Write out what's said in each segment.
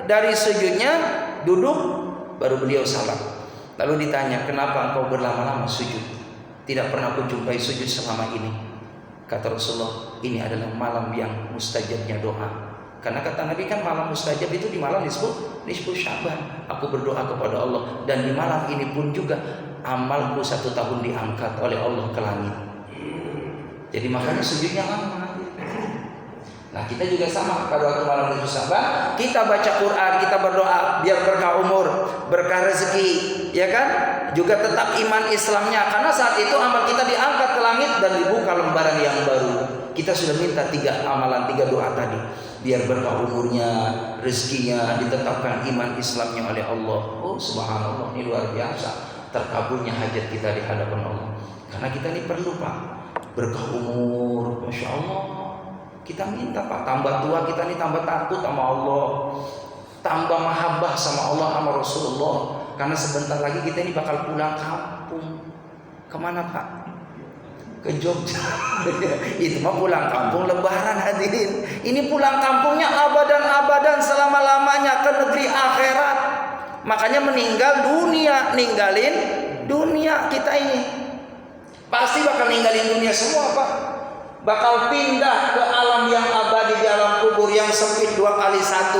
dari sujudnya duduk, baru beliau salam. Lalu ditanya, kenapa engkau berlama-lama sujud? Tidak pernah aku jumpai sujud selama ini. Kata Rasulullah, ini adalah malam yang mustajabnya doa. Karena kata Nabi kan malam mustajab itu di malam nisfu Sya'ban. Aku berdoa kepada Allah, dan di malam ini pun juga amalku 1 tahun diangkat oleh Allah ke langit. Jadi makanya sujudnya lama. Nah kita juga sama, pada waktu malam nisfu Sya'ban kita baca Quran, kita berdoa biar berkah umur, berkah rezeki, ya kan? Juga tetap iman Islamnya, karena saat itu amal kita diangkat ke langit dan dibuka lembaran yang baru. Kita sudah minta 3 amalan, 3 doa tadi, biar berkah umurnya, rezekinya, ditetapkan iman Islamnya oleh Allah. Oh subhanallah, ini luar biasa terkabulnya hajat kita di hadapan Allah. Karena kita ini perlu Pak berkah umur, masya Allah. Kita minta Pak, tambah tua kita ini tambah takut sama Allah, tambah mahabbah sama Allah sama Rasulullah. Karena sebentar lagi kita ini bakal pulang kampung. Kemana Pak? Ke Jogja. Itu mah pulang kampung lebaran hadirin. Ini pulang kampungnya abadan-abadan selama-lamanya ke negeri akhirat. Makanya meninggal dunia, ninggalin dunia kita ini. Pasti bakal ninggalin dunia semua Pak. Bakal pindah ke alam yang abadi, di alam kubur yang sempit 2x1.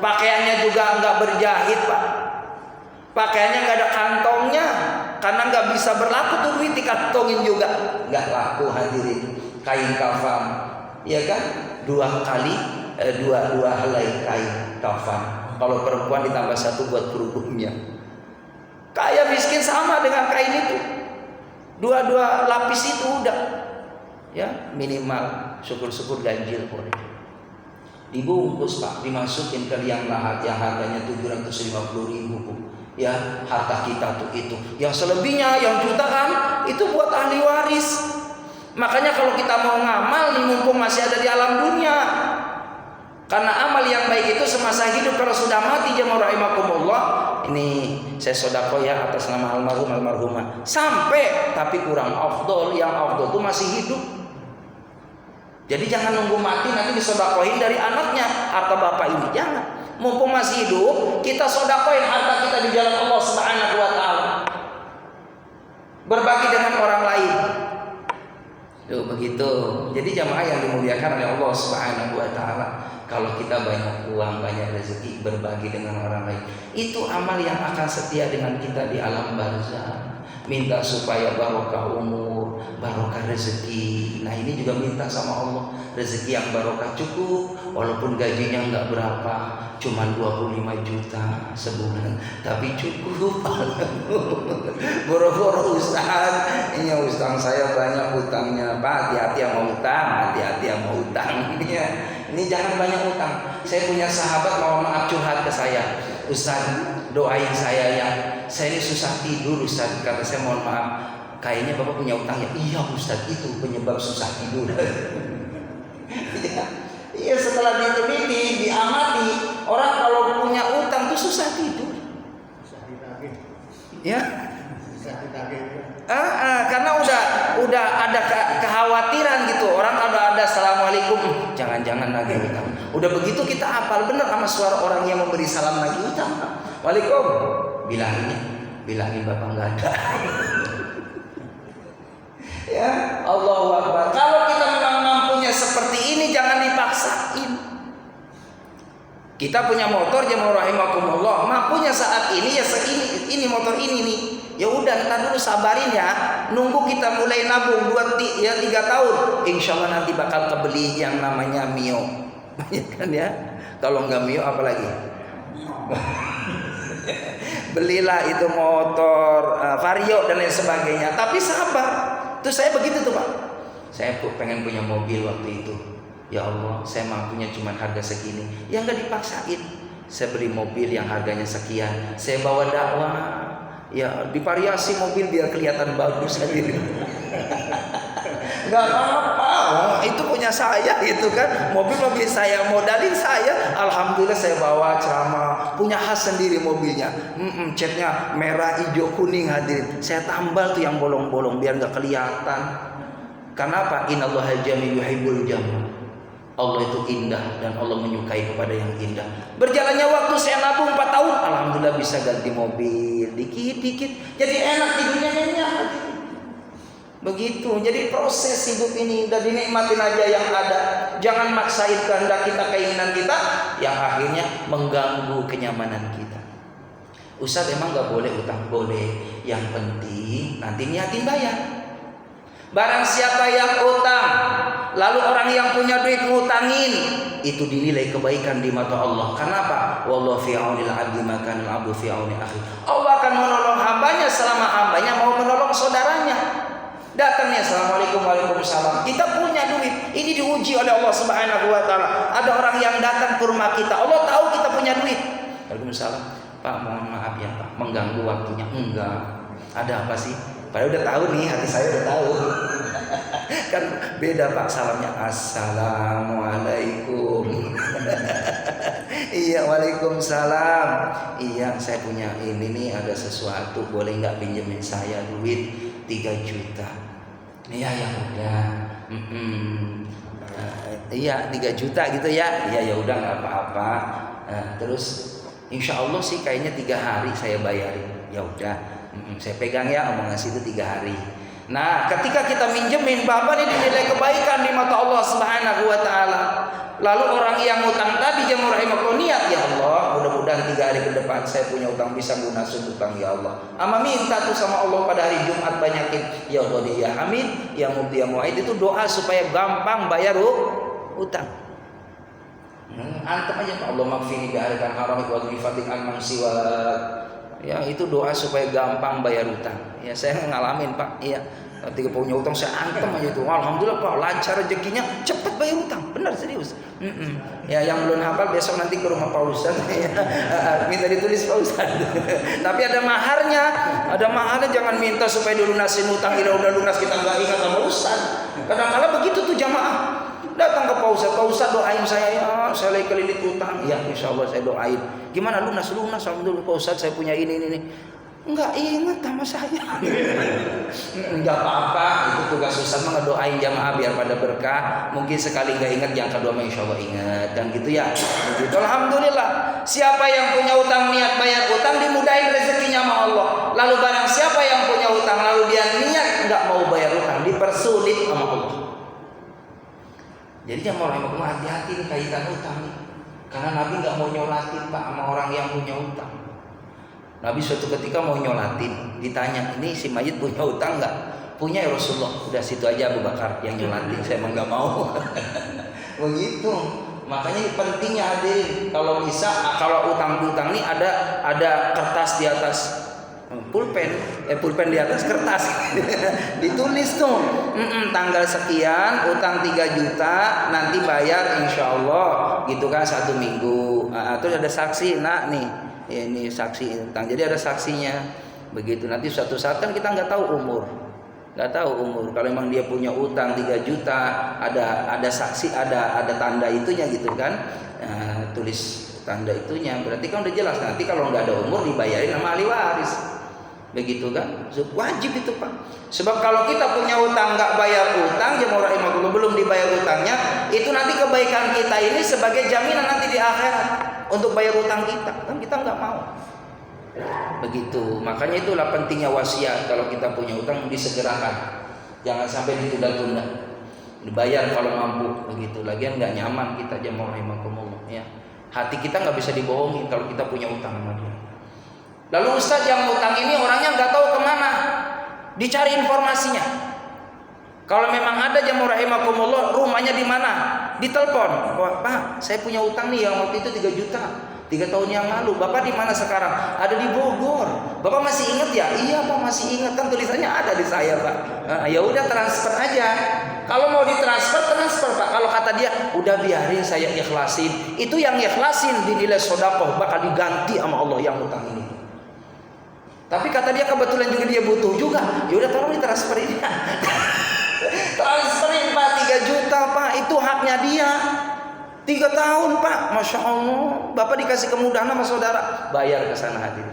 Pakaiannya juga enggak berjahit Pak. Pakaiannya enggak ada kantongnya, karena enggak bisa berlaku tuh duit dikantongin juga. Enggak laku hadirin. Kain kafan, ya kan? 2 helai kain kafan. Kalau perempuan ditambah 1 buat kerudungnya. Kaya miskin sama dengan kain itu. 2 lapis itu udah. Ya, minimal syukur-syukur ganjil boleh. Dibungkus Pak, dimasukin ke liang lahat yang harganya 750.000. Ya, harta kita tuh itu. Yang selebihnya, yang jutaan itu buat ahli waris. Makanya kalau kita mau ngamal nih, mumpung masih ada di alam dunia. Karena amal yang baik itu semasa hidup, kalau sudah mati jemaah rahimakumullah, ini saya sedekah ya atas nama almarhum almarhumah. Sampai tapi kurang afdol, yang afdol itu masih hidup. Jadi jangan nunggu mati nanti disedekahin dari anaknya harta bapak ini, jangan. Mumpung masih hidup, kita sedekahin harta kita di jalan Allah Subhanahu wa taala. Berbagi dengan orang lain. Tuh begitu. Jadi jamaah yang dimuliakan oleh Allah Subhanahu wa taala, kalau kita banyak uang, banyak rezeki, berbagi dengan orang lain, itu amal yang akan setia dengan kita di alam barzakh. Minta supaya barokah umur, barokah rezeki. Nah ini juga minta sama Allah rezeki yang barokah, cukup walaupun gajinya enggak berapa, cuma 25 juta sebulan, tapi cukup. Boro-boro Ustaz, ini Ustaz saya banyak utangnya Pak, hati-hati yang mau utang, hati-hati yang mau utang. Ini jangan banyak utang. Saya punya sahabat mau maaf curhat ke saya, Ustaz doain saya ya, saya ini susah tidur Ustaz. Kata saya, mohon maaf, kayaknya Bapak punya utang ya. Iya Ustaz, itu penyebab susah tidur. Iya, setelah diteliti, diamati, orang kalau punya utang tuh susah tidur. Ya, karena udah ada kekhawatiran gitu. Orang kalau ada assalamualaikum, jangan-jangan lagi utang. Udah begitu kita hafal benar sama suara orang yang memberi salam lagi utang. Waalaikum, bilangin Bapak nggak ada. Ya, Allahu Akbar. Kalau kita memang mampunya seperti ini, jangan dipaksain. Kita punya motor, jemaah rahimakumullah, mampunya saat ini ya segini, ini motor ini nih. Ya udah, ntar dulu sabarin ya. Nunggu kita mulai nabung 3 tahun, insya Allah nanti bakal kebeli yang namanya Mio. Kan ya? Kalau nggak Mio apa lagi? Belilah itu motor Vario dan lain sebagainya. Tapi sabar. Terus saya begitu tuh Pak. Saya pengen punya mobil waktu itu. Ya Allah, saya mampunya cuma harga segini. Ya nggak dipaksain. Saya beli mobil yang harganya sekian. Saya bawa dakwah. Ya divariasi mobil biar kelihatan bagus aja. Nggak apa-apa, itu punya saya itu kan, mobil saya, modalin saya, alhamdulillah saya bawa ceramah, punya khas sendiri mobilnya, catnya merah, hijau, kuning hadirin, saya tambal tuh yang bolong-bolong biar nggak kelihatan. Karena apa? Innallaha jamil yuhibbul jamal. Allah itu indah dan Allah menyukai kepada yang indah. Berjalannya waktu saya nabung 4 tahun, alhamdulillah bisa ganti mobil dikit-dikit. Jadi enak tidurnya nyenyak. Begitu. Jadi proses hidup ini udah dinikmatin aja yang ada. Jangan maksain kehendak kita, keinginan kita yang akhirnya mengganggu kenyamanan kita. Ustaz emang gak boleh utang? Boleh. Yang penting nanti niatin bayar. Barang siapa yang utang, lalu orang yang punya duit ngutangin, itu dinilai kebaikan di mata Allah. Kenapa? Wallahu fi aunil 'abdi ma kana al-'abdu fi auni akhi. Allah akan menolong hambanya selama hambanya mau menolong saudaranya. Datangnya assalamualaikum, waalaikumsalam. Kita punya duit, ini diuji oleh Allah Subhanahu wa taala. Ada orang yang datang ke rumah kita, Allah tahu kita punya duit. Waalaikumsalam. Pak, mohon maaf ya Pak, mengganggu waktunya. Enggak. Ada apa sih? Padahal udah tahu nih, hati saya udah tahu. Kan beda Pak salamnya, assalamualaikum. Iya, waalaikumsalam. Iya, saya punya ini nih, ada sesuatu, boleh nggak pinjemin saya duit 3 juta? Iya ya udah. Iya 3 juta gitu ya. Iya ya udah nggak apa-apa. Terus insya Allah sih kayaknya 3 hari saya bayarin. Ya udah. Saya pegang ya omongan situ 3 hari. Nah, ketika kita minjemin, Bapak ini dinilai kebaikan di mata Allah Subhanahu wa taala. Lalu orang yang utang tadi jemaah rahimahullah niat, ya Allah, mudah-mudahan 3 hari ke depan saya punya utang bisa lunasin utang ya Allah. Ama minta tuh sama Allah pada hari Jumat banyakin ya Allah ya Hamid, ya Mubdi ya Mu'aid, itu doa supaya gampang bayar utang. Antem aja Allah maghfirni bi harkan haramik wa ghifatik an mansiwa. Ya itu doa supaya gampang bayar utang. Ya saya ngalamin Pak. Iya. Ketika punya utang saya antem aja itu. Alhamdulillah Pak, lancar rezekinya, cepat bayar utang. Benar serius. Ya yang belum hafal besok nanti ke rumah Pak Ustaz. Minta ditulis Pak Ustaz. Tapi ada maharnya. Ada maharnya, jangan minta supaya dilunasin utang. Udah lunas kita nggak ingat sama Ustaz. Kadang-kadang begitu tuh jamaah. Datang ke Pak Ustaz doain saya ya, saya lagi kelilit utang. Ya insya Allah saya doain. Gimana lunas, alhamdulillah Pak Ustaz saya punya ini. Enggak ingat sama saya. Enggak apa-apa, itu tugas Ustaz mah ngedoain jamaah biar pada berkah. Mungkin sekali enggak ingat, yang kedua mah insya Allah ingat. Dan gitu ya. Begitu alhamdulillah. Siapa yang punya utang niat bayar utang dimudahin rezekinya sama Allah. Lalu barang siapa yang punya utang lalu dia niat enggak mau bayar utang dipersulit sama Allah. Jadi jamaah rahimahullah, hati-hati nih kaitan utang nih. Karena Nabi nggak mau nyolatin Pak sama orang yang punya utang. Nabi suatu ketika mau nyolatin, ditanya, ini si mayit punya utang nggak? Punya ya Rasulullah. Udah situ aja Abu Bakar yang nyolatin, saya emang nggak mau. Begitu. Makanya pentingnya hadirin, kalau bisa, kalau utang-utang nih ada kertas di atas pulpen di atas kertas. Ditulis tuh tanggal sekian utang 3 juta nanti bayar insya Allah gitu kan 1 minggu. Terus ada saksi, nah nih ya, ini saksi utang, jadi ada saksinya. Begitu nanti suatu saat kan kita nggak tahu umur. Kalau memang dia punya utang 3 juta, ada saksi, ada tanda itunya gitu kan. Tulis tanda itunya berarti kan udah jelas, nanti kalau nggak ada umur dibayarin sama ahli waris. Begitu kan, wajib itu Pak. Sebab kalau kita punya utang nggak bayar utang, jemaah rahimahullah, belum dibayar utangnya, itu nanti kebaikan kita ini sebagai jaminan nanti di akhirat untuk bayar utang kita, kan kita nggak mau. Begitu, makanya itulah pentingnya wasiat. Kalau kita punya utang disegerakan, jangan sampai ditunda-tunda, dibayar kalau mampu. Begitu, lagian nggak nyaman kita jemaah rahimahullah ya. Hati kita nggak bisa dibohongin kalau kita punya utang sama dia. Lalu Ustaz yang utang ini orangnya nggak tahu kemana, dicari informasinya. Kalau memang ada jemaah rahimakumullah, rumahnya di mana, ditelepon. Pak, saya punya utang nih yang waktu itu 3 juta, 3 tahun yang lalu. Bapak di mana sekarang? Ada di Bogor. Bapak masih ingat ya? Iya Pak, masih ingat, kan tulisannya ada di saya Pak. Ya udah transfer aja. Kalau mau ditransfer, transfer Pak. Kalau kata dia, udah biarin saya ikhlasin. Itu yang ikhlasin dinilai sedekah, bakal diganti sama Allah yang utang ini. Tapi kata dia kebetulan juga dia butuh juga. Ya udah tolong ditransferin. Transferin Pak 3 juta Pak, itu haknya dia. 3 tahun Pak, Masya Allah. Bapak dikasih kemudahan sama saudara, bayar ke sana hadirin.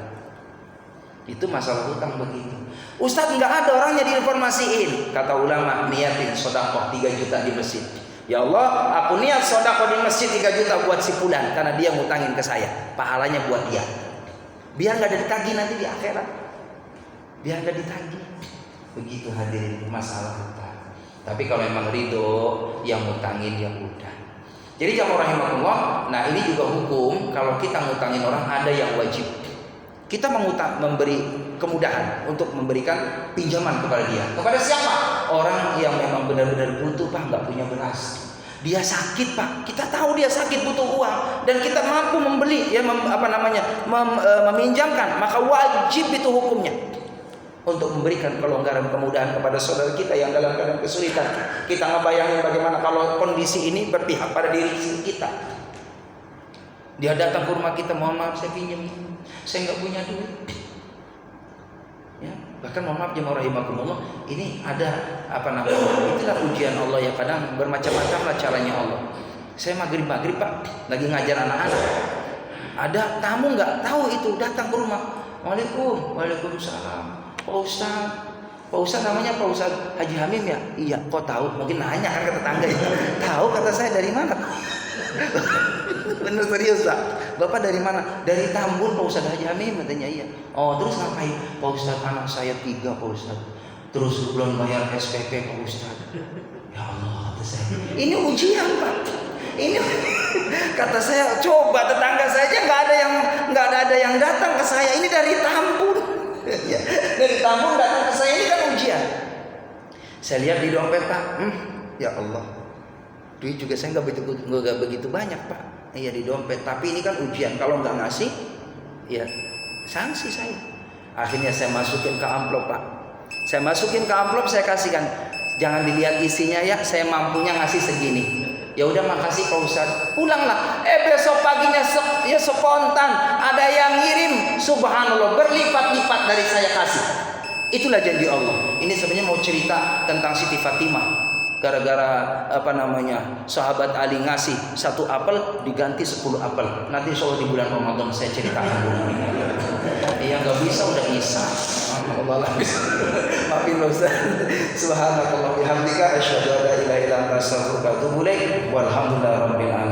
Itu masalah hutang begitu. Ustaz nggak ada orangnya diinformasiin. Kata ulama, niatin sedekah 3 juta di masjid. Ya Allah, aku niat sedekah di masjid 3 juta buat si fulan karena dia ngutangin ke saya. Pahalanya buat dia. Biar enggak ada ditagih nanti di akhirat. Biar enggak ditagih. Begitu hadirin masalah hutang. Tapi kalau memang ridho yang ngutangin ya udah. Jadi jamaah rahimakumullah, nah ini juga hukum kalau kita ngutangin orang ada yang wajib. Kita memberi kemudahan untuk memberikan pinjaman kepada dia. Kepada siapa? Orang yang memang benar-benar butuh, Pak, nggak punya beras. Dia sakit, Pak. Kita tahu dia sakit, butuh uang, dan kita mampu membeli, ya meminjamkan, maka wajib itu hukumnya untuk memberikan kelonggaran kemudahan kepada saudara kita yang dalam keadaan kesulitan. Kita ngebayangin bagaimana kalau kondisi ini berpihak pada diri kita. Dia datang ke rumah kita, mohon maaf saya pinjam, saya nggak punya duit. Ya, bahkan mohon maaf jemaah rahimakumullah, ini ada itulah ujian Allah ya, kadang bermacam-macam lah caranya Allah. Saya maghrib Pak, lagi ngajar anak-anak. Ada tamu nggak tahu itu datang ke rumah. Waalaikumsalam. Pak Ustaz namanya Pak Ustaz Haji Hamim ya? Iya, kok tahu? Mungkin nanya kan ke tetangga ya. Tahu kata saya dari mana? Bener serius Pak. Bapak dari mana? Dari Tambun Pak Ustaz Haji Hamim katanya. Iya. Oh, terus ngapain? Pak Ustaz anak saya 3 Pak Ustaz. Terus belum bayar SPP Pak Ustaz. Ya Allah kata saya. Ini ujian Pak. Ini kata saya, coba tetangga saya aja nggak ada yang datang ke saya. Ini dari Tambun. Ya, dari Tambun datang ke saya, ini kan ujian. Saya lihat di dompet Pak, ya Allah, duit juga saya nggak begitu banyak Pak. Iya di dompet, tapi ini kan ujian. Kalau nggak ngasih, ya sanksi saya. Akhirnya saya masukin ke amplop Pak. Saya masukin ke amplop, saya kasihkan. Jangan dilihat isinya ya, saya mampunya ngasih segini. Ya udah makasih Pak Ustaz. Pulanglah. Besok paginya ya spontan ada yang ngirim, subhanallah, berlipat-lipat dari saya kasih. Itulah janji Allah. Ini sebenarnya mau cerita tentang Siti Fatimah. Gara-gara sahabat Ali ngasih 1 apel diganti 10 apel. Nanti insyaallah di bulan Ramadan saya ceritakan dulu. Iya nggak bisa udah Isa. Allah bisa. Maafin Ustaz. Subhanallah bihamdika asyhadu an la ilaha illa anta astaghfiruka wa atubu ilaik. Walhamdulillahirabbil alamin.